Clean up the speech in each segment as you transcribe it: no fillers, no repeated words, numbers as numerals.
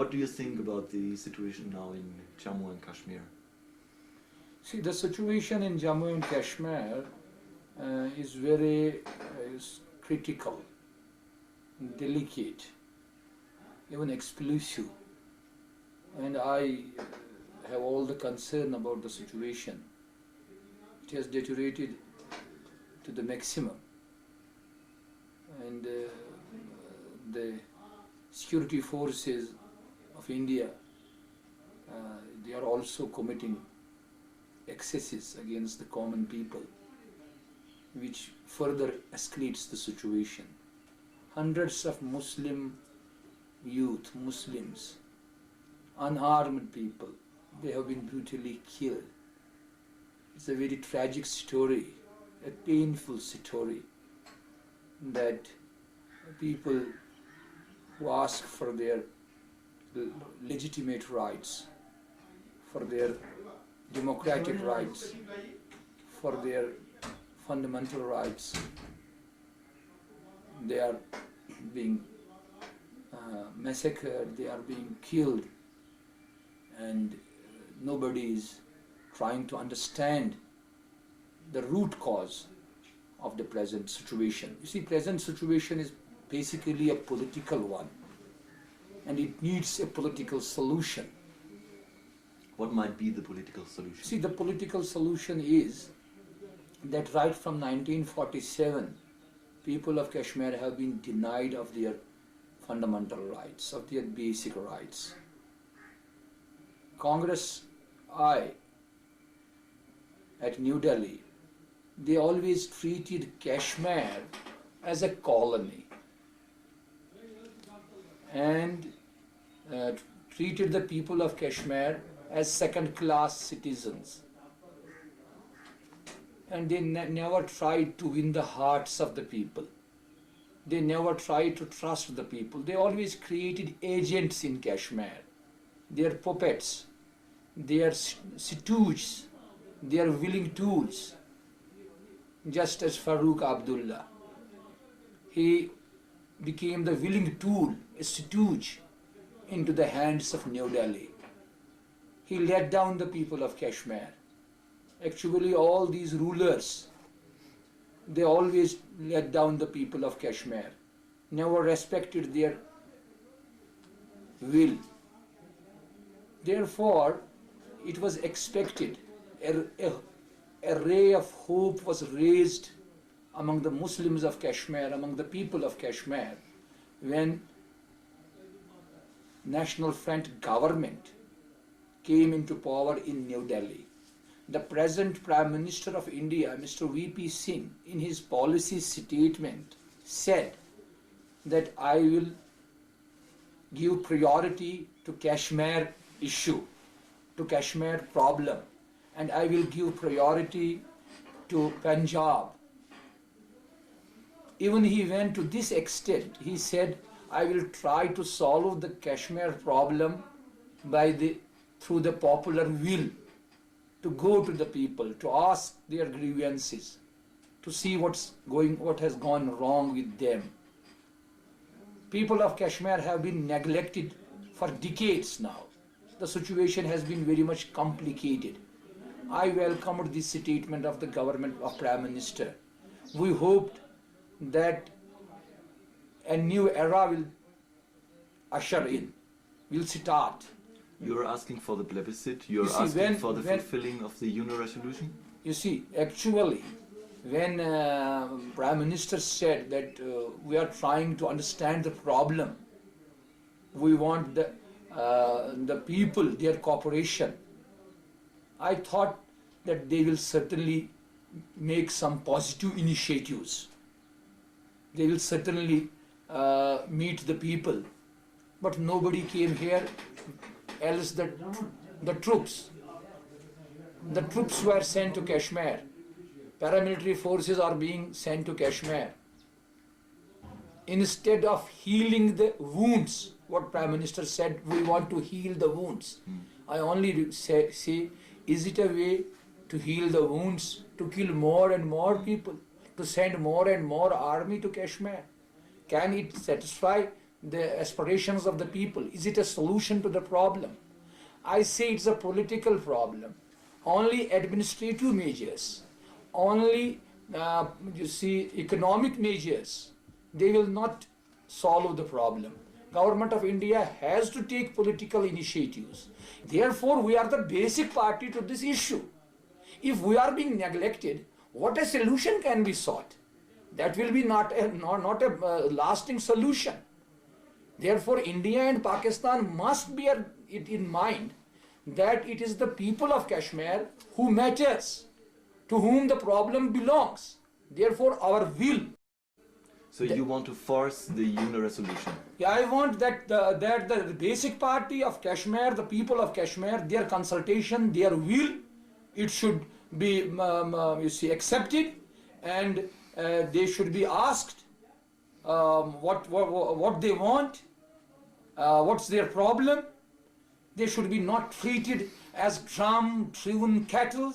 What do you think about the situation now in Jammu and Kashmir? See, the situation in Jammu and Kashmir is very critical, delicate, even explosive. And I have all the concern about the situation. It has deteriorated to the maximum. And the security forces of India, they are also committing excesses against the common people, which further escalates the situation. Hundreds of Muslim youth, Muslims, unarmed people, they have been brutally killed. It's a very tragic story, a painful story, that people who ask for their legitimate rights, for their democratic rights, for their fundamental rights, they are being massacred, they are being killed, and nobody is trying to understand the root cause of the present situation. You see, present situation is basically a political one, and it needs a political solution. What might be the political solution? See, the political solution is that right from 1947, people of Kashmir have been denied of their fundamental rights, of their basic rights. Congress at New Delhi, they always treated Kashmir as a colony and treated the people of Kashmir as second-class citizens. And they never tried to win the hearts of the people. They never tried to trust the people. They always created agents in Kashmir. They are puppets. They are stooges. They are willing tools. Just as Farooq Abdullah, he became the willing tool, a stooge, into the hands of New Delhi. He let down the people of Kashmir. Actually, all these rulers, they always let down the people of Kashmir, never respected their will. Therefore, it was expected, a ray of hope was raised among the Muslims of Kashmir, among the people of Kashmir, when National Front government came into power in New Delhi. The present Prime Minister of India, Mr. V.P. Singh, in his policy statement said that I will give priority to Kashmir issue, to Kashmir problem, and I will give priority to Punjab. Even he went to this extent, he said, I will try to solve the Kashmir problem through the popular will, to go to the people, to ask their grievances, to see what has gone wrong with them. People of Kashmir have been neglected for decades now. The situation has been very much complicated. I welcomed this statement of the government of Prime Minister. We hoped that a new era will usher in, will start. You're asking for the plebiscite? You're asking for the fulfilling of the UN resolution? You see, actually, when Prime Minister said that we are trying to understand the problem, we want the people, their cooperation, I thought that they will certainly make some positive initiatives. They will certainly meet the people. But nobody came here, else the troops were sent to Kashmir. Paramilitary forces are being sent to Kashmir. Instead of healing the wounds, what Prime Minister said, we want to heal the wounds. I only say, is it a way to heal the wounds, to kill more and more people, to send more and more army to Kashmir? Can it satisfy the aspirations of the people? Is it a solution to the problem? I say it's a political problem. Only administrative measures, only economic measures, they will not solve the problem. Government of India has to take political initiatives. Therefore, we are the basic party to this issue. If we are being neglected, what a solution can be sought? That will be not a lasting solution. Therefore, India and Pakistan must bear it in mind that it is the people of Kashmir who matters, to whom the problem belongs. Therefore, our will. So you want to force the UN resolution? Yeah, I want that the basic party of Kashmir, the people of Kashmir, their consultation, their will, it should be accepted, and they should be asked what they want, what's their problem. They should be not treated as drum-driven cattle.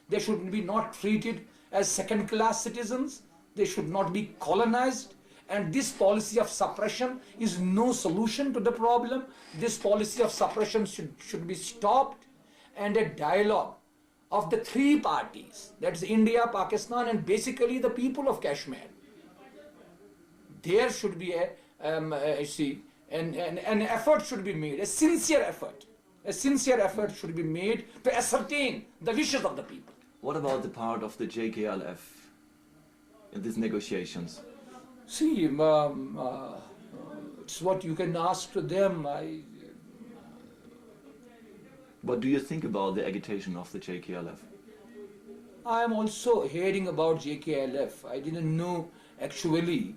They should be not treated as second-class citizens. They should not be colonized. And this policy of suppression is no solution to the problem. This policy of suppression should be stopped, and a dialogue of the three parties, that's India, Pakistan, and basically the people of Kashmir. There should be an effort should be made, a sincere effort. A sincere effort should be made to ascertain the wishes of the people. What about the part of the JKLF in these negotiations? See, it's what you can ask to them. What do you think about the agitation of the JKLF? I am also hearing about JKLF. I didn't know actually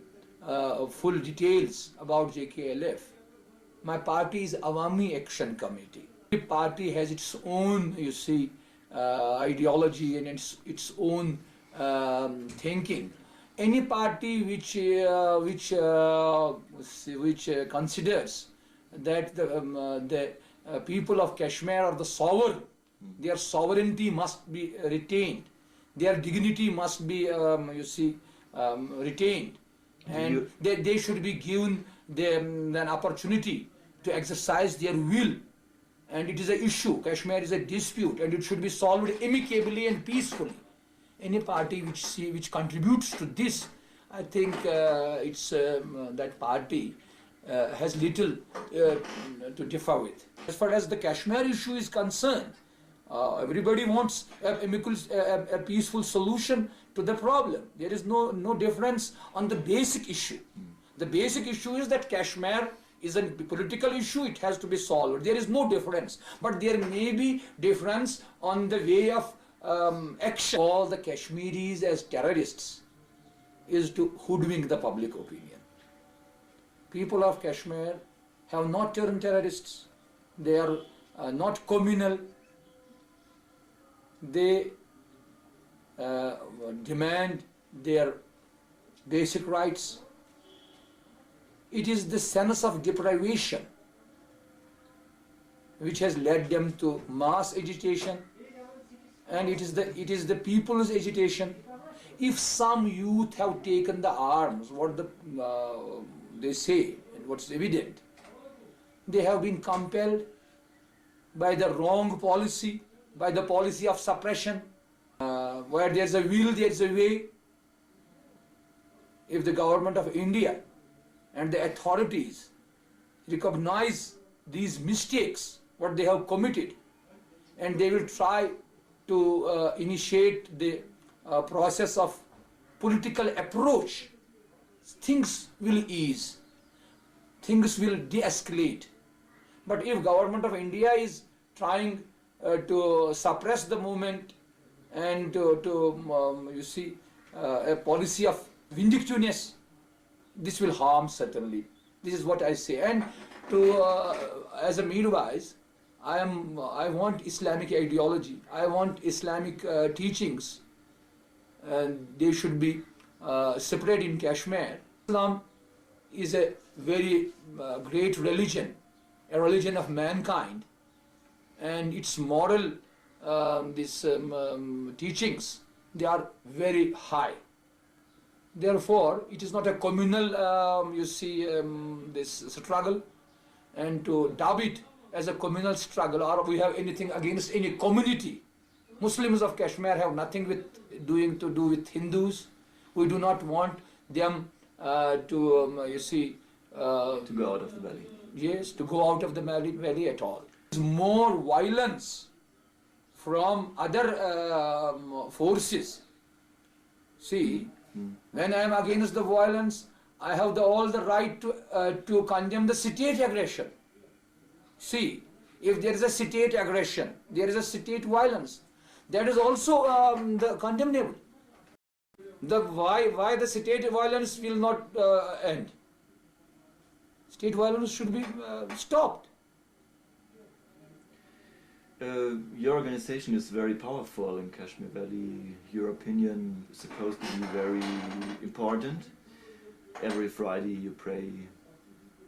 full details about JKLF. My party is Awami Action Committee. The party has its own, ideology and its own thinking. Any party which considers that the people of Kashmir are the sovereign, their sovereignty must be retained, their dignity must be retained, and they should be given an opportunity to exercise their will. And it is an issue. Kashmir is a dispute, and it should be solved amicably and peacefully. Any party which contributes to this, I think that party has little to differ with. As far as the Kashmir issue is concerned, everybody wants a peaceful solution to the problem. There is no difference on the basic issue. The basic issue is that Kashmir is a political issue, it has to be solved. There is no difference. But there may be difference on the way of action. All the Kashmiris as terrorists is to hoodwink the public opinion. People of Kashmir have not turned terrorists. They are not communal. They demand their basic rights. It is the sense of deprivation which has led them to mass agitation, and it is the people's agitation. If some youth have taken the arms, what they say and what's evident, they have been compelled by the wrong policy, by the policy of suppression. Where there's a will, there's a way. If the government of India and the authorities recognize these mistakes, what they have committed, and they will try to initiate the process of political approach, things will ease, things will de-escalate. But if government of India is trying to suppress the movement and a policy of vindictiveness, this will harm certainly. This is what I say. And as a Mirwaiz, I want Islamic ideology. I want Islamic teachings, and they should be separate in Kashmir. Islam is a very great religion, a religion of mankind, and its moral teachings, they are very high. Therefore, it is not a communal, this struggle, and to dub it as a communal struggle, or we have anything against any community. Muslims of Kashmir have nothing to do with Hindus. We do not want them to go out of the valley. Yes, to go out of the valley at all. There's more violence from other forces. See, when I am against the violence, I have all the right to condemn the state aggression. See, if there is a state aggression, there is a state violence, that is also the condemnable. Why the state violence will not end? State violence should be stopped. Your organization is very powerful in Kashmir Valley. Your opinion is supposed to be very important. Every Friday you pray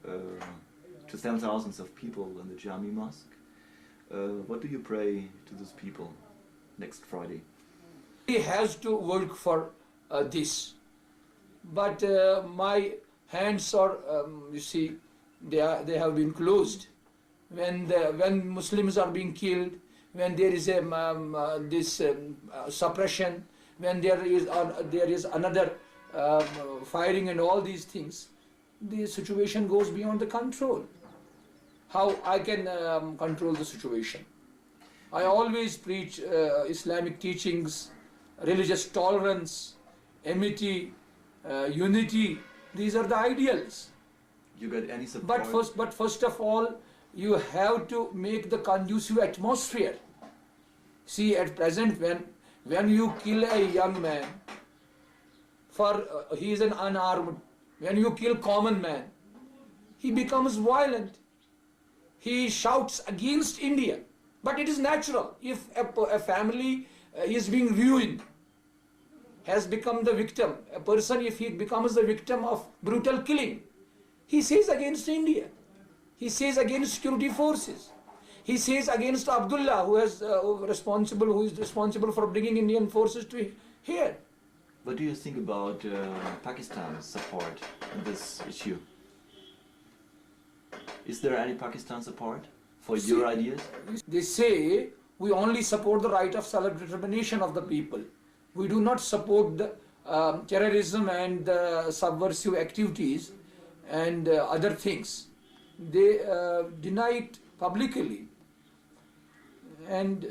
to thousands of people in the Jami Mosque. What do you pray to those people next Friday? He has to work for this, but my hands are, they have been closed. When Muslims are being killed, when there is this suppression, when there is another firing and all these things, the situation goes beyond the control. How I can control the situation? I always preach Islamic teachings, religious tolerance, amity, unity. These are the ideals. You got any support? But first of all, you have to make the conducive atmosphere. See, at present, when you kill a young man, he is an unarmed, when you kill common man, he becomes violent. He shouts against India. But it is natural. If a family is being ruined, has become the victim, a person, if he becomes the victim of brutal killing, he says against India. He says against security forces. He says against Abdullah, who is responsible for bringing Indian forces to here. What do you think about Pakistan's support in this issue? Is there any Pakistan support for your ideas? They say we only support the right of self-determination of the people. We do not support the terrorism and subversive activities and other things. They deny it publicly. And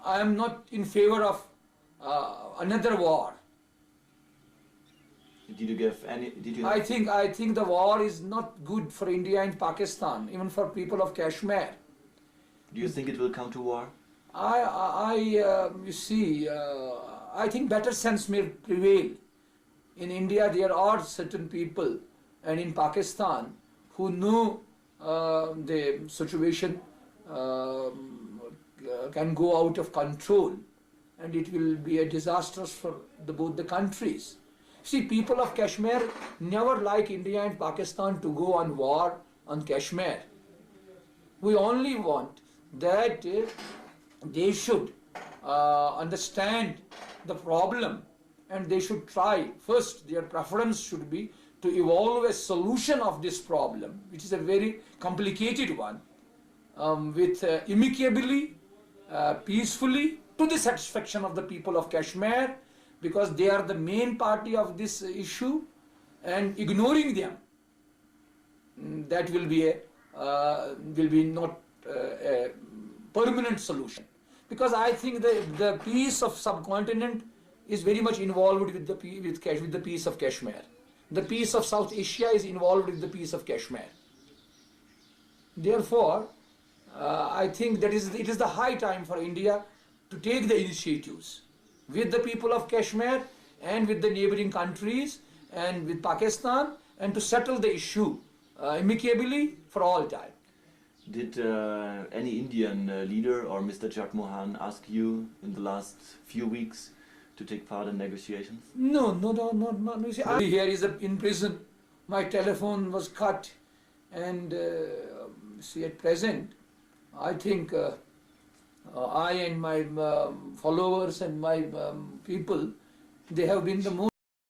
I am not in favor of another war. Did you give any? I think the war is not good for India and Pakistan, even for people of Kashmir. Do you think it will come to war? I think better sense may prevail. In India, there are certain people, and in Pakistan, who know the situation can go out of control, and it will be a disastrous for both the countries. See, people of Kashmir never like India and Pakistan to go on war on Kashmir. We only want that they should understand the problem, and they should try. First, their preference should be to evolve a solution of this problem, which is a very complicated one, with amicably, peacefully, to the satisfaction of the people of Kashmir, because they are the main party of this issue, and ignoring them, that will be not a permanent solution. Because I think the peace of subcontinent is very much involved with the peace of Kashmir. The peace of South Asia is involved with the peace of Kashmir. Therefore, I think it is the high time for India to take the initiatives with the people of Kashmir and with the neighboring countries and with Pakistan, and to settle the issue amicably for all time. Did any Indian leader or Mr. Jagmohan ask you in the last few weeks to take part in negotiations? No. See, here is in prison. My telephone was cut, and at present, I think I and my followers and my people They have been the most